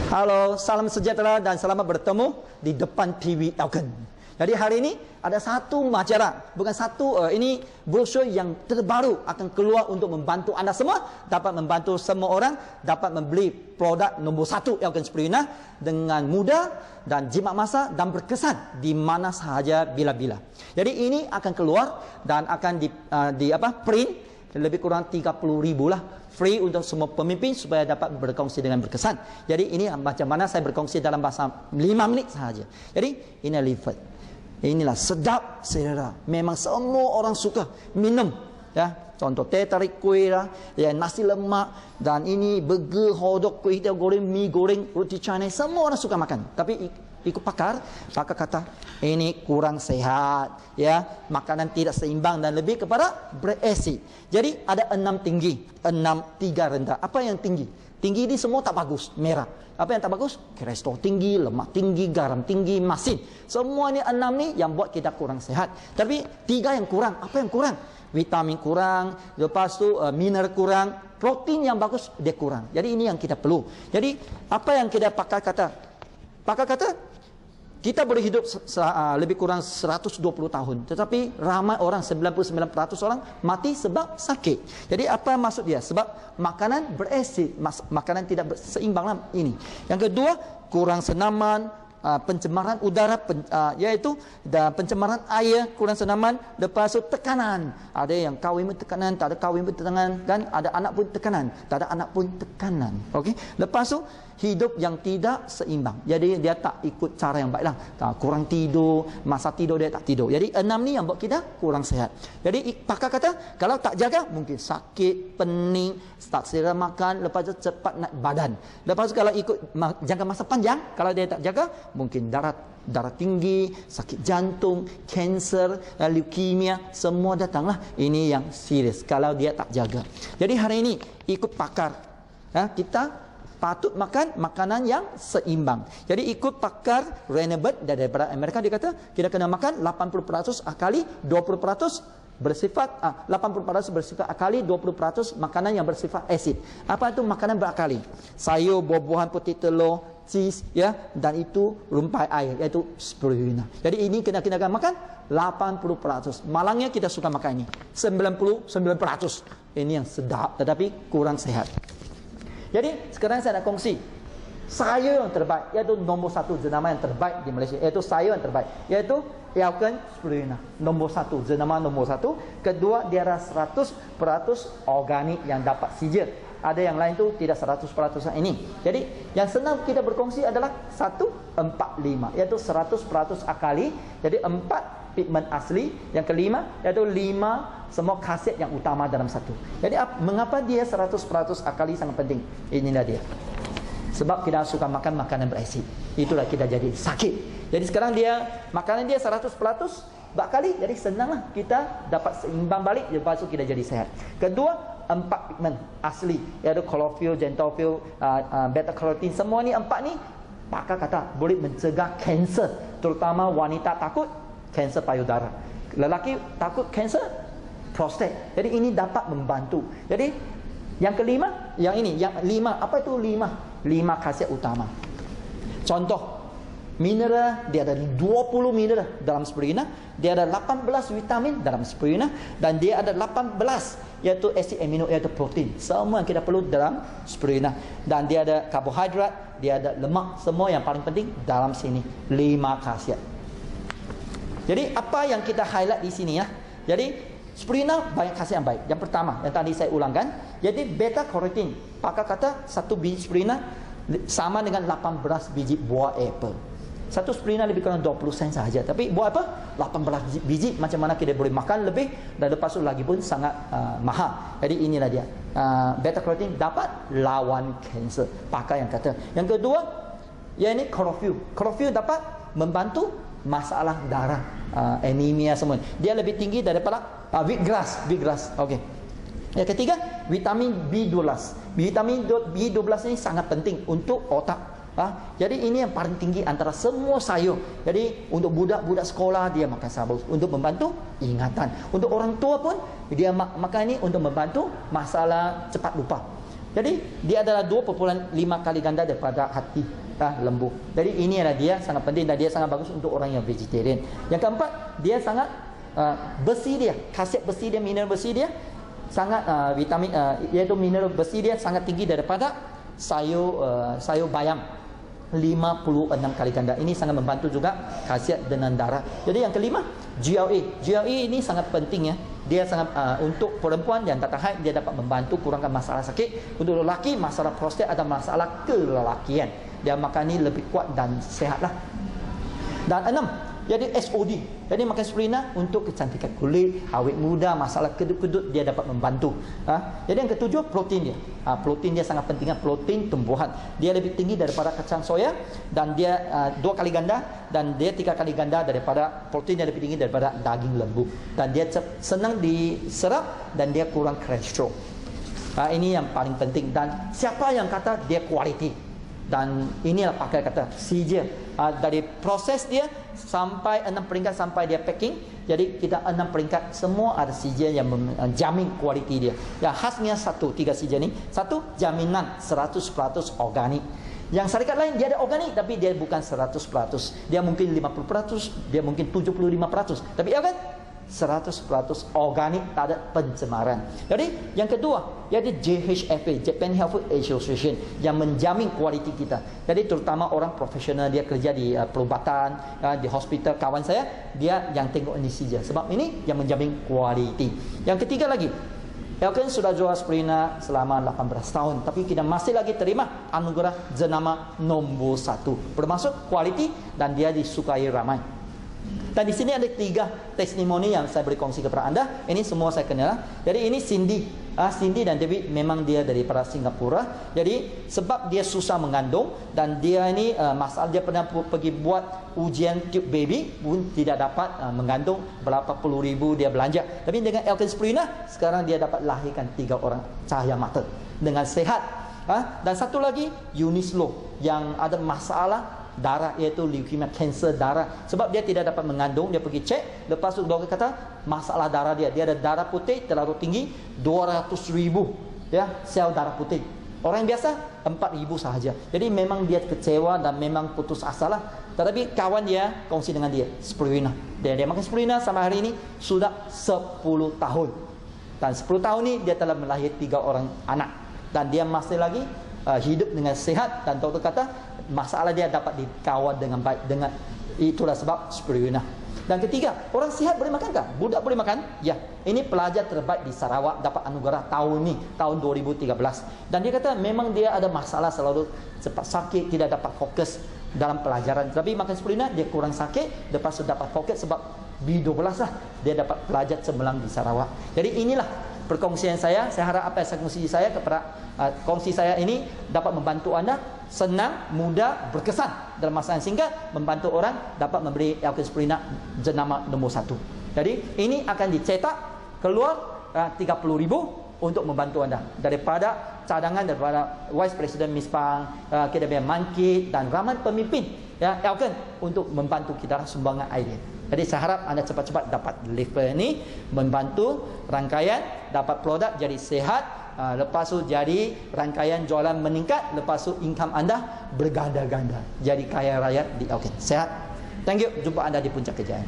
Halo, salam sejahtera dan selamat bertemu di depan TV Elken. Jadi hari ini ada satu majalah, bukan satu, ini brosur yang terbaru akan keluar untuk membantu anda semua, dapat membantu semua orang dapat membeli produk nombor 1 Elken Spirina dengan mudah dan jimat masa dan berkesan di mana sahaja bila-bila. Jadi ini akan keluar dan akan print lebih kurang 30.000 lah, free untuk semua pemimpin supaya dapat berkongsi dengan berkesan. Jadi ini macam mana saya berkongsi dalam bahasa 5 menit sahaja. Jadi ini leaflet. Inilah sedap selera. Memang semua orang suka minum, ya. Contoh teh tarik kuih lah, ya, nasi lemak, dan ini burger, hotdog, kuih hitam goreng, mie goreng, roti canai, semua orang suka makan. Tapi ikut pakar kata ini kurang sehat, ya, makanan tidak seimbang dan lebih kepada beresid. Jadi ada 6 tinggi, 6 3 rendah. Apa yang tinggi? Tinggi ini semua tak bagus, merah. Apa yang tak bagus? Kolesterol tinggi, lemak tinggi, garam tinggi, masin. Semua ni 6 ni yang buat kita kurang sehat. Tapi 3 yang kurang. Apa yang kurang? Vitamin kurang, lepas tu mineral kurang, protein yang bagus dia kurang. Jadi ini yang kita perlu. Jadi apa yang kita pakar kata kita boleh hidup lebih kurang 120 tahun. Tetapi ramai orang, 99% orang mati sebab sakit. Jadi apa maksud dia? Sebab makanan beresid, makanan tidak seimbang lah ini. Yang kedua, kurang senaman, pencemaran udara, iaitu pencemaran air, kurang senaman. Lepas itu tekanan. Ada yang kahwin pun tekanan, tak ada kahwin pun tekanan, kan? Ada anak pun tekanan, tak ada anak pun tekanan. Okey. Lepas itu hidup yang tidak seimbang. Jadi dia tak ikut cara yang baiklah. Kurang tidur, masa tidur dia tak tidur. Jadi 6 ni yang buat kita kurang sehat. Jadi pakar kata kalau tak jaga mungkin sakit, pening, tak selera makan, lepas tu cepat naik badan. Lepas tu kalau ikut jangka masa panjang, kalau dia tak jaga mungkin darah tinggi, sakit jantung, kanser, leukemia, semua datanglah. Ini yang serius kalau dia tak jaga. Jadi hari ini ikut pakar, kita patut makan makanan yang seimbang. Jadi ikut pakar Renabert daripada Amerika, dia kata kita kena makan 80% akali, 20% bersifat 80% bersifat akali, 20% makanan yang bersifat asid. Apa itu makanan berakali? Sayur, buah-buahan, putih telur, cheese, ya, dan itu rumpai air, iaitu spirulina. Jadi ini kita makan 80%. Malangnya kita suka makan ini 99%. Ini yang sedap tetapi kurang sehat. Jadi sekarang saya nak kongsi sayur yang terbaik, iaitu nombor 1 jenama yang terbaik di Malaysia, iaitu sayur yang terbaik, iaitu Elken Spirulina. Nombor 1, jenama nombor 1. Kedua, dia ada 100% organik yang dapat sijil. Ada yang lain tu tidak 100% ini. Jadi yang senang kita berkongsi adalah 145, iaitu 100% akali. Jadi 4 pigmen asli. Yang kelima iaitu 5 semua khasiat yang utama dalam satu. Jadi mengapa dia 100% akali sangat penting? Inilah dia. Sebab kita suka makan makanan beresid. Itulah kita jadi sakit. Jadi sekarang dia makanan dia 100% bakali, jadi senanglah kita dapat seimbang balik, lepas itu kita jadi sehat. Kedua, 4 pigmen asli, iaitu klorofil, xanthophyll, beta carotene. Semua ni 4 ni pakar kata boleh mencegah kanser, terutama wanita takut kanser payudara, lelaki takut kanser prostat. Jadi ini dapat membantu. Jadi yang kelima, yang ini, yang 5. Apa itu 5? 5 khasiat utama. Contoh, mineral, dia ada 20 mineral dalam spirulina, dia ada 18 vitamin dalam spirulina, dan dia ada 18 iaitu asid amino, iaitu protein. Semua yang kita perlu dalam spirulina. Dan dia ada karbohidrat, dia ada lemak, semua yang paling penting dalam sini. 5 khasiat. Jadi apa yang kita highlight di sini, ya. Jadi spirulina banyak khasiat yang baik. Yang pertama yang tadi saya ulangkan, jadi beta carotene. Pakar kata satu biji spirulina sama dengan 18 biji buah apple. Satu spirulina lebih kurang 20 sen sahaja. Tapi buat apa? 18 biji. Macam mana kita boleh makan lebih, dan lepas itu lagi pun sangat mahal. Jadi inilah dia. Beta carotene dapat lawan kanser. Pakar yang kata. Yang kedua, yang ini klorofil. Klorofil dapat membantu masalah darah, anemia semua. Dia lebih tinggi daripada wheatgrass. Okey. Yang ketiga, vitamin B12. Vitamin B12 ini sangat penting untuk otak. Jadi ini yang paling tinggi antara semua sayur. Jadi untuk budak-budak sekolah dia makan sabus untuk membantu ingatan. Untuk orang tua pun dia makan ini untuk membantu masalah cepat lupa. Jadi dia adalah 2,5 kali ganda daripada hati lembu. Jadi ini adalah dia sangat penting dan dia sangat bagus untuk orang yang vegetarian. Yang keempat, dia sangat besi dia, khasiat besi dia, mineral besi dia sangat vitamin iaitu mineral besi dia sangat tinggi daripada sayur bayam. 56 kali ganda. Ini sangat membantu juga khasiat dengan darah. Jadi yang kelima, GLA. GLA ini sangat penting ya. Dia sangat untuk perempuan yang tak tahan, dia dapat membantu kurangkan masalah sakit. Untuk lelaki, masalah prostat atau masalah kelelakian. Dia makan ini lebih kuat dan sehatlah. Dan 6, jadi SOD. Jadi makan spirulina untuk kecantikan kulit, awet muda, masalah kedut-kedut dia dapat membantu. Jadi yang ketujuh, protein dia. Protein dia sangat penting, protein tumbuhan. Dia lebih tinggi daripada kacang soya dan dia 2 kali ganda dan dia 3 kali ganda daripada protein yang lebih tinggi daripada daging lembu. Dan dia senang diserap dan dia kurang kolesterol. Ini yang paling penting. Dan siapa yang kata dia kualiti? Dan inilah pakai kata CJ. Dari proses dia sampai 6 peringkat sampai dia packing. Jadi kita 6 peringkat semua ada CJ yang menjamin kualiti dia. Yang khasnya 3 CJ ni. 1, jaminan 100% organik. Yang syarikat lain dia ada organik tapi dia bukan 100%. Dia mungkin 50%, dia mungkin 75%. Tapi ya kan 100% organik, tak ada pencemaran. Jadi yang kedua, iaitu JHFA, Japan Health Food Association, yang menjamin kualiti kita. Jadi terutama orang profesional, dia kerja di perubatan, di hospital, kawan saya, dia yang tengok ini saja. Sebab ini yang menjamin kualiti. Yang ketiga lagi, Elkon sudah jual spirulina selama 18 tahun, tapi kita masih lagi terima anugerah jenama nombor 1, bermaksud kualiti dan dia disukai ramai. Dan di sini ada 3 testimoni yang saya beri kongsi kepada anda. Ini semua saya kenal. Jadi ini Cindy dan David memang dia daripada Singapura. Jadi sebab dia susah mengandung dan dia ini masalah dia pernah pergi buat ujian tube baby pun tidak dapat mengandung, berapa puluh ribu dia belanja. Tapi dengan Elkon spirulina sekarang dia dapat lahirkan 3 orang cahaya mata dengan sehat. Dan satu lagi Eunice Loh yang ada masalah darah, iaitu leukemia, kanser darah. Sebab dia tidak dapat mengandung, dia pergi cek, lepas tu doktor kata masalah darah dia ada darah putih terlalu tinggi, 200,000 ya sel darah putih. Orang biasa 4,000 sahaja. Jadi memang dia kecewa dan memang putus asa lah. Tetapi kawan dia kongsi dengan dia spirulina. Dia makan spirulina sampai hari ini sudah 10 tahun. Dan 10 tahun ni dia telah melahirkan 3 orang anak dan dia masih lagi hidup dengan sehat dan doktor kata masalah dia dapat dikawal dengan baik. Dengan itulah sebab spirulina. Dan ketiga, orang sihat boleh makan tak? Budak boleh makan? Ya. Ini pelajar terbaik di Sarawak dapat anugerah tahun ni, tahun 2013. Dan dia kata memang dia ada masalah selalu cepat sakit, tidak dapat fokus dalam pelajaran. Tapi makan spirulina dia kurang sakit, lepas tu dapat fokus sebab B12 lah. Dia dapat pelajar cemerlang di Sarawak. Jadi inilah perkongsian saya. Saya harap apa yang saya kongsi saya kepada kongsi saya ini dapat membantu anda senang, mudah, berkesan dalam masa yang singkat, membantu orang dapat memberi Elkon spirulina jenama nombor 1. Jadi ini akan dicetak keluar 30,000 untuk membantu anda daripada cadangan daripada Vice President Miss Pang, KDB Mangkit dan ramai pemimpin ya Elkon untuk membantu kita sumbangan idea. Jadi saya harap anda cepat-cepat dapat deliver ni, membantu rangkaian dapat produk jadi sehat, lepas tu jadi rangkaian jualan meningkat, lepas tu income anda berganda-ganda, jadi kaya raya di Elkon. Sehat. Thank you. Jumpa anda di puncak kejayaan.